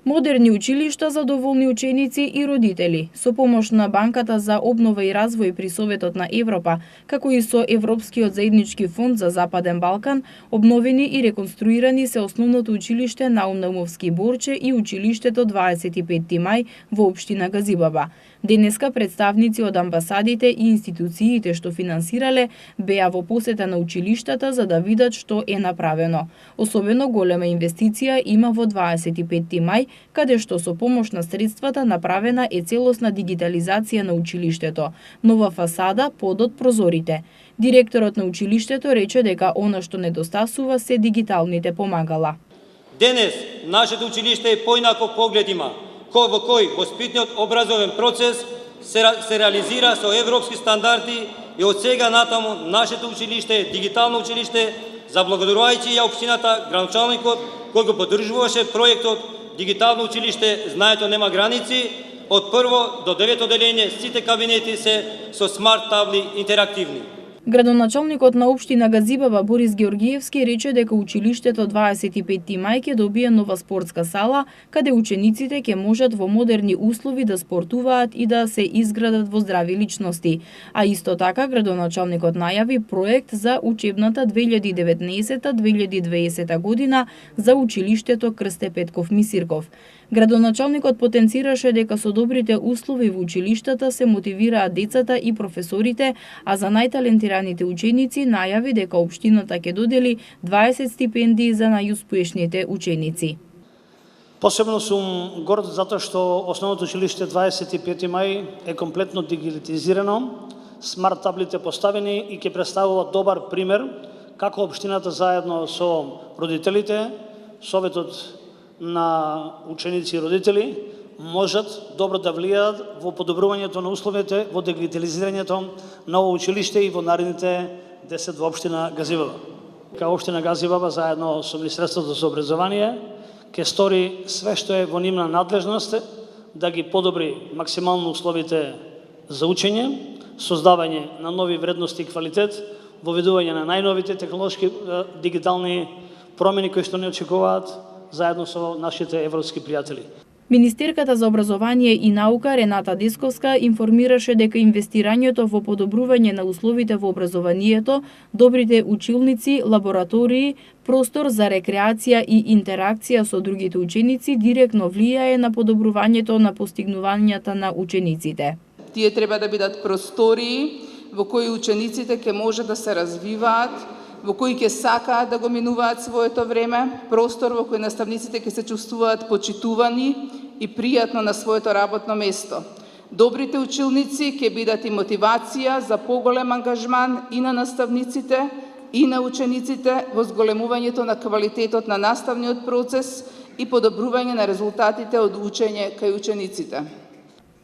Модерни училишта за доволни ученици и родители, со помош на Банката за обнова и развој при Советот на Европа, како и со Европскиот заеднички фонд за Западен Балкан, обновени и реконструирани се основното училиште Наум Наумовски Борче и училиштето 25 мај во општина Газибаба. Денеска представници од амбасадите и институциите што финансирале беа во посета на училиштата за да видат што е направено. Особено голема инвестиција има во 25 мај, каде што со помош на средствата направена е целосна дигитализација на училиштето, нова фасада, подот, прозорите. Директорот на училиштето рече дека она што недостасува се дигиталните помагала. Денес нашето училиште е поинаков поглед има, во кој воспитниот образовен процес се реализира со европски стандарди и од сега натаму нашето училиште е дигитално училиште, заблагодарувајќи ја општината, градоначалникот кој го поддржуваше проектот Дигитално училиште знаето нема граници, од прво до 9 оделение сите кабинети се со смарт табли интерактивни. Градоначалникот на општина Газибаба Борис Георгиевски рече дека училиштето 25 мај ќе добие нова спортска сала, каде учениците ќе можат во модерни услови да спортуваат и да се изградат во здрави личности. А исто така градоначалникот најави проект за учебната 2019-2020 година за училиштето Крсте Петков Мисирков. Градоначалникот потенцираше дека со добрите услови во училиштата се мотивираат децата и професорите, а за најталентираните ученици најави дека општината ќе додели 20 стипендии за најуспешните ученици. Посебно сум горд затоа што основното училиште 25 мај е комплетно дигитализирано, смарт таблите поставени и ќе представува добар пример како општината заедно со родителите, Советот на ученици и родители можат добро да влијаат во подобрувањето на условите, во дигитализирањето на ово училиште и во наредните 10 во општина Газибаба. Као општина Газибаба заедно со Министерството за образование ќе стори све што е во нивна надлежност да ги подобри максимално условите за учење, создавање на нови вредности и квалитет, воведување на најновите технолошки дигитални промени кои што не очекуваат заедно со нашите европски пријатели. Министерката за образование и наука Рената Десковска информираше дека инвестирањето во подобрување на условите во образованието, добрите училници, лаборатории, простор за рекреација и интеракција со другите ученици директно влијае на подобрувањето на постигнувањата на учениците. Тие треба да бидат простории во кои учениците ќе може да се развиваат, во кои ќе сакаат да го минуваат своето време, простор во кој наставниците ќе се чувствуваат почитувани и пријатно на своето работно место. Добрите училници ќе бидат и мотивација за поголем ангажман и на наставниците и на учениците во зголемувањето на квалитетот на наставниот процес и подобрување на резултатите од учење кај учениците.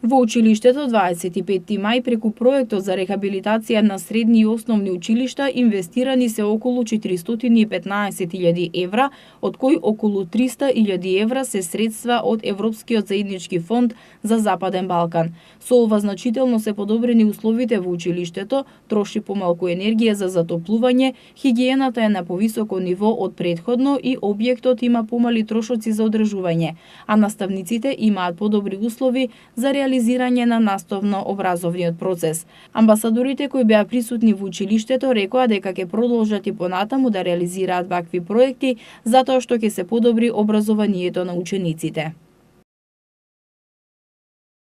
Во училиштето 25 мај преку проектот за рехабилитација на средни и основни училишта инвестирани се околу 415.000 евра, од кои околу 300.000 евра се средства од Европскиот заеднички фонд за Западен Балкан. Со ова значително се подобрени условите во училиштето, троши помалку енергија за затоплување, хигиената е на повисоко ниво од претходно и објектот има помали трошоци за одржување, а наставниците имаат подобри услови за реализирање на наставно-образовниот процес. Амбасадорите кои беа присутни во училиштето рекоа дека ќе продолжат и понатаму да реализираат вакви проекти затоа што ќе се подобри образованието на учениците.